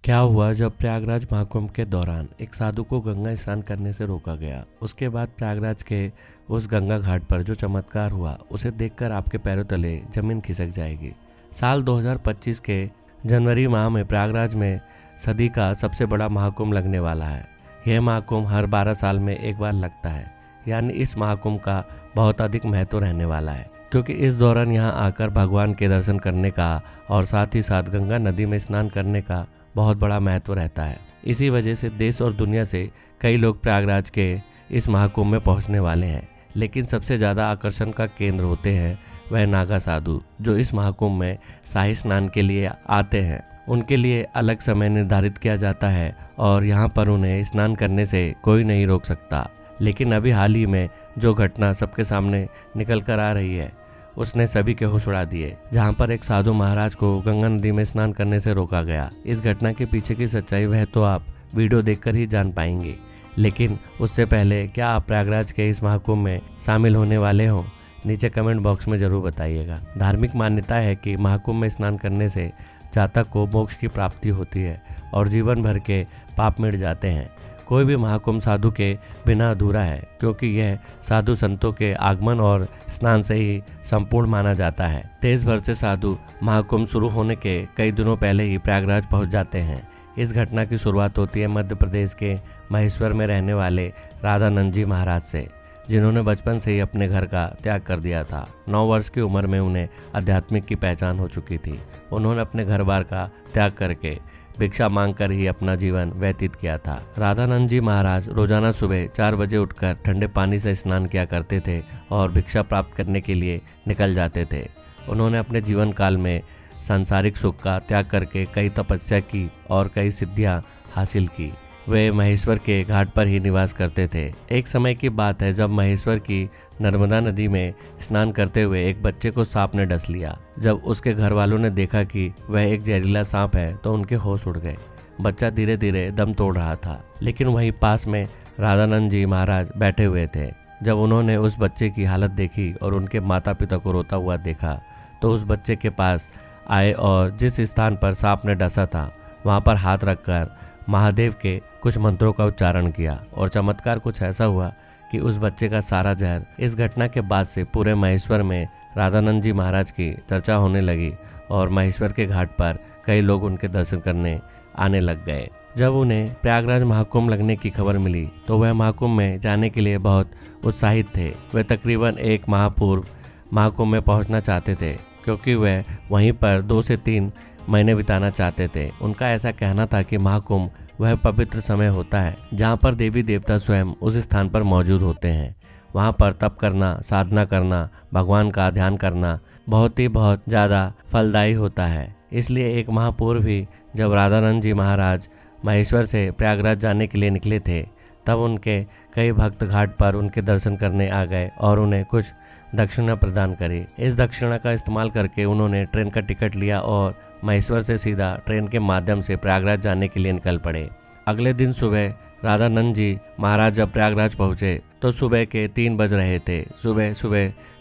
क्या हुआ जब प्रयागराज महाकुंभ के दौरान एक साधु को गंगा स्नान करने से रोका गया। उसके बाद प्रयागराज के उस गंगा घाट पर जो चमत्कार हुआ उसे देखकर आपके पैरों तले जमीन खिसक जाएगी। साल 2025 के जनवरी माह में प्रयागराज में सदी का सबसे बड़ा महाकुंभ लगने वाला है। यह महाकुंभ हर 12 साल में एक बार लगता है, यानी इस महाकुंभ का बहुत अधिक महत्व रहने वाला है, क्योंकि इस दौरान यहाँ आकर भगवान के दर्शन करने का और साथ ही साथ गंगा नदी में स्नान करने का बहुत बड़ा महत्व रहता है। इसी वजह से देश और दुनिया से कई लोग प्रयागराज के इस महाकुंभ में पहुंचने वाले हैं। लेकिन सबसे ज़्यादा आकर्षण का केंद्र होते हैं वह नागा साधु, जो इस महाकुंभ में शाही स्नान के लिए आते हैं। उनके लिए अलग समय निर्धारित किया जाता है और यहाँ पर उन्हें स्नान करने से कोई नहीं रोक सकता। लेकिन अभी हाल ही में जो घटना सबके सामने निकल कर आ रही है उसने सभी के होश उड़ा दिए, जहां पर एक साधु महाराज को गंगा नदी में स्नान करने से रोका गया। इस घटना के पीछे की सच्चाई वह तो आप वीडियो देखकर ही जान पाएंगे। लेकिन उससे पहले क्या आप प्रयागराज के इस महाकुंभ में शामिल होने वाले हो? नीचे कमेंट बॉक्स में जरूर बताइएगा। धार्मिक मान्यता है कि महाकुंभ में स्नान करने से जातक को मोक्ष की प्राप्ति होती है और जीवन भर के पाप मिट जाते हैं। कोई भी महाकुंभ साधु के बिना अधूरा है, क्योंकि यह साधु संतों के आगमन और स्नान से ही संपूर्ण माना जाता है। देश भर से साधु महाकुंभ शुरू होने के कई दिनों पहले ही प्रयागराज पहुंच जाते हैं। इस घटना की शुरुआत होती है मध्य प्रदेश के महेश्वर में रहने वाले राधानंद जी महाराज से, जिन्होंने बचपन से ही अपने घर का त्याग कर दिया था। 9 वर्ष की उम्र में उन्हें आध्यात्मिक की पहचान हो चुकी थी। उन्होंने अपने घर बार का त्याग करके भिक्षा मांगकर ही अपना जीवन व्यतीत किया था। राधानंद जी महाराज रोजाना सुबह 4 बजे उठकर ठंडे पानी से स्नान किया करते थे और भिक्षा प्राप्त करने के लिए निकल जाते थे। उन्होंने अपने जीवन काल में सांसारिक सुख का त्याग करके कई तपस्या की और कई सिद्धियां हासिल की। वे महेश्वर के घाट पर ही निवास करते थे। एक समय की बात है जब महेश्वर की नर्मदा नदी में स्नान करते हुए एक बच्चे को सांप ने डस लिया। जब उसके घर वालों ने देखा कि वह एक जहरीला सांप है तो उनके होश उड़ गए। बच्चा धीरे धीरे दम तोड़ रहा था, लेकिन वहीं पास में राधानंद जी महाराज बैठे हुए थे। जब उन्होंने उस बच्चे की हालत देखी और उनके माता पिता को रोता हुआ देखा तो उस बच्चे के पास आए और जिस स्थान पर सांप ने डसा था वहाँ पर हाथ रखकर महादेव के कुछ मंत्रों का उच्चारण किया और चमत्कार कुछ ऐसा हुआ कि उस बच्चे का सारा जहर। इस घटना के बाद से पूरे महेश्वर में राधानंद जी महाराज की चर्चा होने लगी और महेश्वर के घाट पर कई लोग उनके दर्शन करने आने लग गए। जब उन्हें प्रयागराज महाकुंभ लगने की खबर मिली तो वह महाकुंभ में जाने के लिए बहुत उत्साहित थे। वे तकरीबन 1 माह पूर्व महाकुंभ में पहुंचना चाहते थे, क्योंकि वह वहीं पर 2 से 3 महीने बिताना चाहते थे। उनका ऐसा कहना था कि महाकुंभ वह पवित्र समय होता है जहाँ पर देवी देवता स्वयं उस स्थान पर मौजूद होते हैं। वहाँ पर तप करना, साधना करना, भगवान का ध्यान करना बहुत ज़्यादा फलदायी होता है। इसलिए 1 माह पूर्व ही जब राधानंद जी महाराज महेश्वर से प्रयागराज जाने के लिए निकले थे तब उनके कई भक्त घाट पर उनके दर्शन करने आ गए और उन्हें कुछ दक्षिणा प्रदान करी। इस दक्षिणा का इस्तेमाल करके उन्होंने ट्रेन का टिकट लिया और महेश्वर से सीधा ट्रेन के माध्यम से प्रयागराज जाने के लिए निकल पड़े। अगले दिन सुबह राधानंद जी महाराज जब प्रयागराज पहुंचे तो सुबह के 3 बज रहे थे। सुबह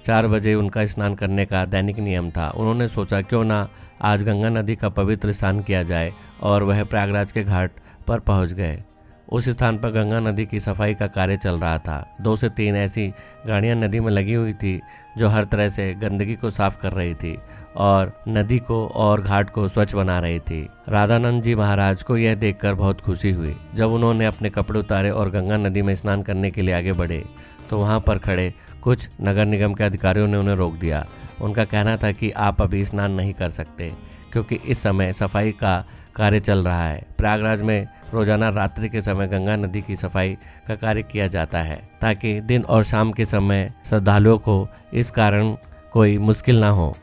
4 बजे उनका स्नान करने का दैनिक नियम था। उन्होंने सोचा क्यों ना आज गंगा नदी का पवित्र स्नान किया जाए और वह प्रयागराज के घाट पर पहुंच गए। उस स्थान पर गंगा नदी की सफाई का कार्य चल रहा था। 2 से 3 ऐसी गाड़ियां नदी में लगी हुई थी जो हर तरह से गंदगी को साफ कर रही थी और नदी को और घाट को स्वच्छ बना रही थी। राधानंद जी महाराज को यह देखकर बहुत खुशी हुई। जब उन्होंने अपने कपड़े उतारे और गंगा नदी में स्नान करने के लिए आगे बढ़े तो वहां पर खड़े कुछ नगर निगम के अधिकारियों ने उन्हें रोक दिया। उनका कहना था कि आप अभी स्नान नहीं कर सकते, क्योंकि इस समय सफाई का कार्य चल रहा है। प्रयागराज में रोजाना रात्रि के समय गंगा नदी की सफाई का कार्य किया जाता है ताकि दिन और शाम के समय श्रद्धालुओं को इस कारण कोई मुश्किल ना हो।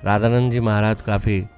राधानंद जी महाराज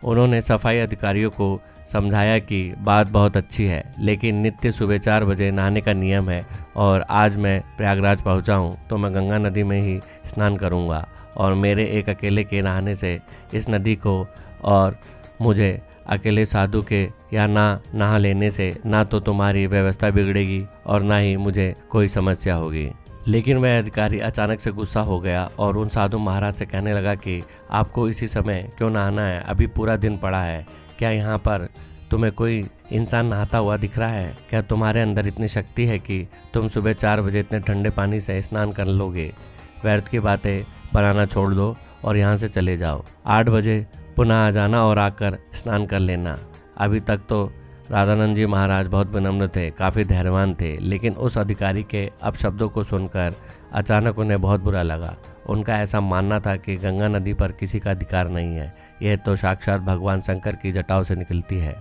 उन्होंने सफाई अधिकारियों को समझाया कि बात बहुत अच्छी है, लेकिन नित्य सुबह 4 बजे नहाने का नियम है और आज मैं प्रयागराज पहुंचा हूं तो मैं गंगा नदी में ही स्नान करूंगा और मेरे एक अकेले के नहाने से इस नदी को और मुझे अकेले साधु के या ना नहा लेने से ना तो तुम्हारी व्यवस्था बिगड़ेगी और ना ही मुझे कोई समस्या होगी। लेकिन वह अधिकारी अचानक से गुस्सा हो गया और उन साधु महाराज से कहने लगा कि आपको इसी समय क्यों नहाना है? अभी पूरा दिन पड़ा है। क्या यहाँ पर तुम्हें कोई इंसान नहाता हुआ दिख रहा है? क्या तुम्हारे अंदर इतनी शक्ति है कि तुम सुबह 4 बजे इतने ठंडे पानी से स्नान कर लोगे? व्यर्थ की बातें बनाना छोड़ दो और यहाँ से चले जाओ। 8 बजे पुनः आ जाना और आकर स्नान कर लेना। अभी तक तो राधानंद जी महाराज बहुत विनम्र थे, काफ़ी धैर्यवान थे, लेकिन उस अधिकारी के अपशब्दों को सुनकर अचानक उन्हें बहुत बुरा लगा। उनका ऐसा मानना था कि गंगा नदी पर किसी का अधिकार नहीं है, यह तो साक्षात भगवान शंकर की जटाओं से निकलती है,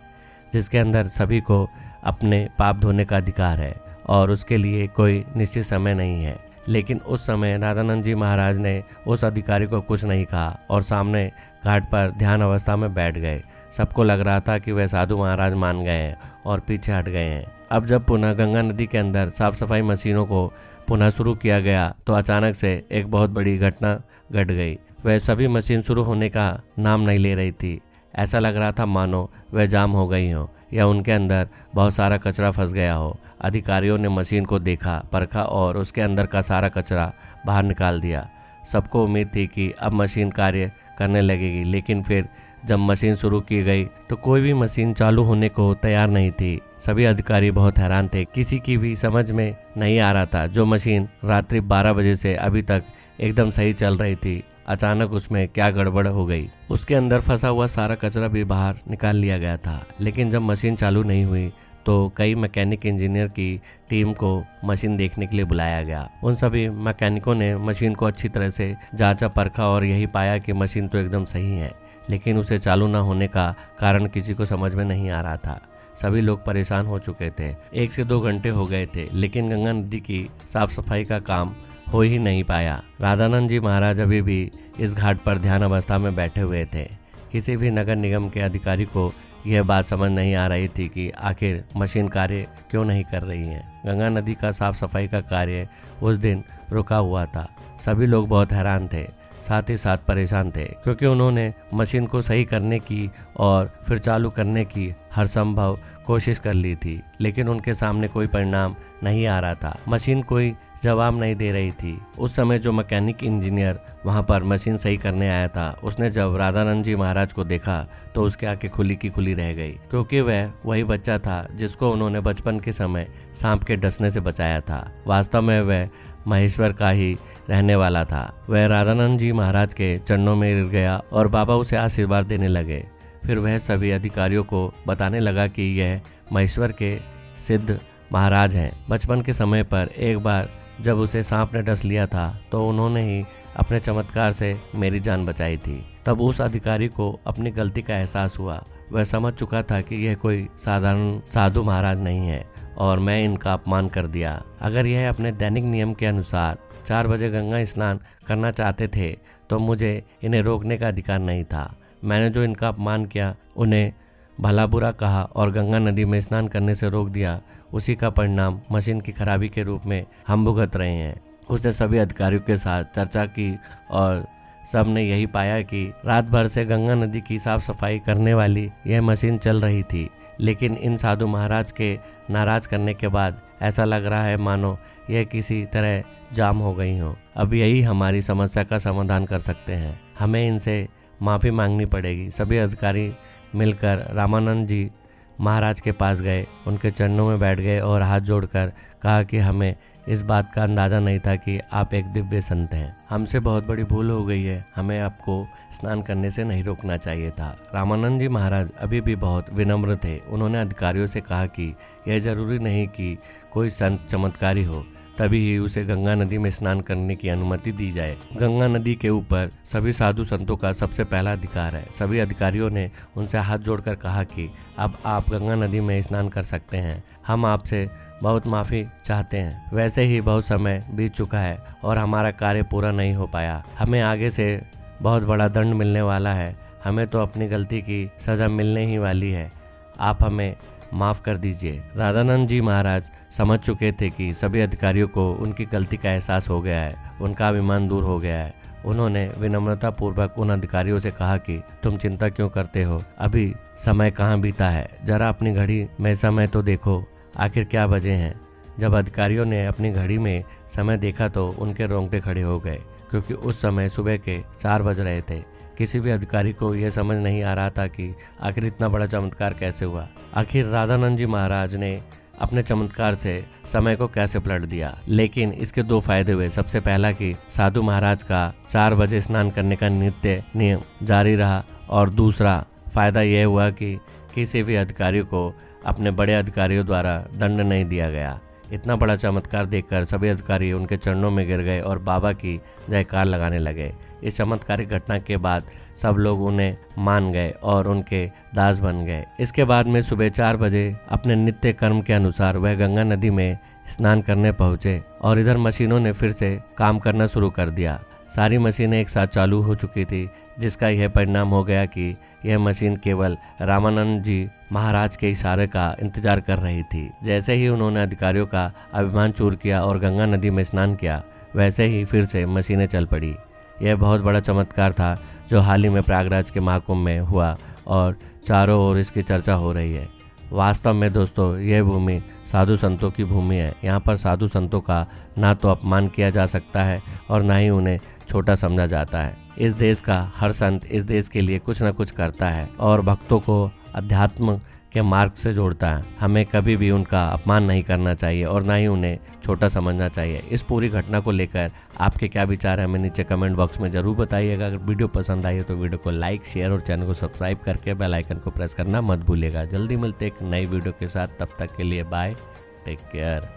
जिसके अंदर सभी को अपने पाप धोने का अधिकार है और उसके लिए कोई निश्चित समय नहीं है। लेकिन उस समय राधानंद जी महाराज ने उस अधिकारी को कुछ नहीं कहा और सामने घाट पर ध्यान अवस्था में बैठ गए। सबको लग रहा था कि वह साधु महाराज मान गए हैं और पीछे हट गए हैं। अब जब पुनः गंगा नदी के अंदर साफ सफाई मशीनों को पुनः शुरू किया गया तो अचानक से एक बहुत बड़ी घटना घट गई। वह सभी मशीन शुरू होने का नाम नहीं ले रही थी। ऐसा लग रहा था मानो वह जाम हो गई हो या उनके अंदर बहुत सारा कचरा फंस गया हो। अधिकारियों ने मशीन को देखा, परखा और उसके अंदर का सारा कचरा बाहर निकाल दिया। सबको उम्मीद थी कि अब मशीन कार्य करने लगेगी, लेकिन फिर जब मशीन शुरू की गई तो कोई भी मशीन चालू होने को तैयार नहीं थी। सभी अधिकारी बहुत हैरान थे, किसी की भी समझ में नहीं आ रहा था। जो मशीन रात्रि 12 बजे से अभी तक एकदम सही चल रही थी, अचानक उसमें क्या गड़बड़ हो गई। उसके अंदर फंसा हुआ सारा कचरा भी बाहर निकाल लिया गया था। लेकिन जब मशीन चालू नहीं हुई तो कई मैकेनिक इंजीनियर की टीम को मशीन देखने के लिए बुलाया गया। उन सभी मैकेनिकों ने मशीन को अच्छी तरह से जांचा परखा और यही पाया कि मशीन तो एकदम सही है, लेकिन उसे चालू न होने का कारण किसी को समझ में नहीं आ रहा था। सभी लोग परेशान हो चुके थे। 1 से 2 घंटे हो गए थे, लेकिन गंगा नदी की साफ सफाई का काम हो ही नहीं पाया। राधानंद जी महाराज अभी भी इस घाट पर ध्यान अवस्था में बैठे हुए थे। किसी भी नगर निगम के अधिकारी को यह बात समझ नहीं आ रही थी कि आखिर मशीन कार्य क्यों नहीं कर रही है। गंगा नदी का साफ सफाई का कार्य उस दिन रुका हुआ था। सभी लोग बहुत हैरान थे, साथ ही साथ परेशान थे, क्योंकि उन्होंने मशीन को सही करने की और फिर चालू करने की हर संभव कोशिश कर ली थी, लेकिन उनके सामने कोई परिणाम नहीं आ रहा था। मशीन कोई जवाब नहीं दे रही थी। उस समय जो मैकेनिक इंजीनियर वहां पर मशीन सही करने आया था, उसने जब राधानंद जी महाराज को देखा तो उसकी आंखें खुली की खुली रह गई, क्योंकि वह वही बच्चा था जिसको उन्होंने बचपन के समय सांप के डसने से बचाया था। वास्तव में वह महेश्वर का ही रहने वाला था। वह राधानंद जी महाराज के चरणों में गिर गया और बाबा उसे आशीर्वाद देने लगे। फिर वह सभी अधिकारियों को बताने लगा कि यह महेश्वर के सिद्ध महाराज हैं। बचपन के समय पर एक बार जब उसे सांप ने डस लिया था तो उन्होंने ही अपने चमत्कार से मेरी जान बचाई थी। तब उस अधिकारी को अपनी गलती का एहसास हुआ। वह समझ चुका था कि यह कोई साधारण साधु महाराज नहीं है और मैं इनका अपमान कर दिया। अगर यह अपने दैनिक नियम के अनुसार 4 बजे गंगा स्नान करना चाहते थे तो मुझे इन्हें रोकने का अधिकार नहीं था। मैंने जो इनका अपमान किया, उन्हें भला बुरा कहा और गंगा नदी में स्नान करने से रोक दिया, उसी का परिणाम मशीन की खराबी के रूप में हम भुगत रहे हैं। उसने सभी अधिकारियों के साथ चर्चा की और सब ने यही पाया कि रात भर से गंगा नदी की साफ सफाई करने वाली यह मशीन चल रही थी, लेकिन इन साधु महाराज के नाराज करने के बाद ऐसा लग रहा है मानो यह किसी तरह जाम हो गई हो। अब यही हमारी समस्या का समाधान कर सकते हैं। हमें इनसे माफ़ी मांगनी पड़ेगी। सभी अधिकारी मिलकर रामानंद जी महाराज के पास गए, उनके चरणों में बैठ गए और हाथ जोड़कर कहा कि हमें इस बात का अंदाज़ा नहीं था कि आप एक दिव्य संत हैं। हमसे बहुत बड़ी भूल हो गई है, हमें आपको स्नान करने से नहीं रोकना चाहिए था। रामानंद जी महाराज अभी भी बहुत विनम्र थे। उन्होंने अधिकारियों से कहा कि यह जरूरी नहीं कि कोई संत चमत्कारी हो तभी ही उसे गंगा नदी में स्नान करने की अनुमति दी जाए। गंगा नदी के ऊपर सभी साधु संतों का सबसे पहला अधिकार है। सभी अधिकारियों ने उनसे हाथ जोड़कर कहा कि अब आप गंगा नदी में स्नान कर सकते हैं। हम आपसे बहुत माफ़ी चाहते हैं। वैसे ही बहुत समय बीत चुका है और हमारा कार्य पूरा नहीं हो पाया। हमें आगे से बहुत बड़ा दंड मिलने वाला है। हमें तो अपनी गलती की सज़ा मिलने ही वाली है। आप हमें माफ़ कर दीजिए। राधानंद जी महाराज समझ चुके थे कि सभी अधिकारियों को उनकी गलती का एहसास हो गया है, उनका अभिमान दूर हो गया है। उन्होंने विनम्रता पूर्वक उन अधिकारियों से कहा कि तुम चिंता क्यों करते हो, अभी समय कहाँ बीता है, जरा अपनी घड़ी में समय तो देखो, आखिर क्या बजे हैं। जब अधिकारियों ने अपनी घड़ी में समय देखा तो उनके रोंगटे खड़े हो गए, क्योंकि उस समय सुबह के 4 बज रहे थे। किसी भी अधिकारी को यह समझ नहीं आ रहा था कि आखिर इतना बड़ा चमत्कार कैसे हुआ। आखिर राधानंद जी महाराज ने अपने चमत्कार से समय को कैसे पलट दिया। लेकिन इसके दो फायदे हुए। सबसे पहला कि साधु महाराज का 4 बजे स्नान करने का नित्य नियम जारी रहा, और दूसरा फायदा यह हुआ कि किसी भी अधिकारी को अपने बड़े अधिकारियों द्वारा दंड नहीं दिया गया। इतना बड़ा चमत्कार देखकर सभी अधिकारी उनके चरणों में गिर गए और बाबा की जयकार लगाने लगे। इस चमत्कारिक घटना के बाद सब लोग उन्हें मान गए और उनके दास बन गए। इसके बाद में सुबह 4 बजे अपने नित्य कर्म के अनुसार वह गंगा नदी में स्नान करने पहुंचे और इधर मशीनों ने फिर से काम करना शुरू कर दिया। सारी मशीनें एक साथ चालू हो चुकी थी, जिसका यह परिणाम हो गया कि यह मशीन केवल रामानंद जी महाराज के इशारे का इंतजार कर रही थी। जैसे ही उन्होंने अधिकारियों का अभिमान चूर किया और गंगा नदी में स्नान किया, वैसे ही फिर से मशीनें चल पड़ी। यह बहुत बड़ा चमत्कार था जो हाल ही में प्रयागराज के महाकुंभ में हुआ और चारों ओर इसकी चर्चा हो रही है। वास्तव में दोस्तों, यह भूमि साधु संतों की भूमि है। यहाँ पर साधु संतों का ना तो अपमान किया जा सकता है और ना ही उन्हें छोटा समझा जाता है। इस देश का हर संत इस देश के लिए कुछ न कुछ करता है और भक्तों को अध्यात्म के मार्ग से जोड़ता है। हमें कभी भी उनका अपमान नहीं करना चाहिए और ना ही उन्हें छोटा समझना चाहिए। इस पूरी घटना को लेकर आपके क्या विचार है, हमें नीचे कमेंट बॉक्स में जरूर बताइएगा। अगर वीडियो पसंद आई हो तो वीडियो को लाइक, शेयर और चैनल को सब्सक्राइब करके बेल आइकन को प्रेस करना मत भूलिएगा। जल्दी मिलते एक नई वीडियो के साथ, तब तक के लिए बाय, टेक केयर।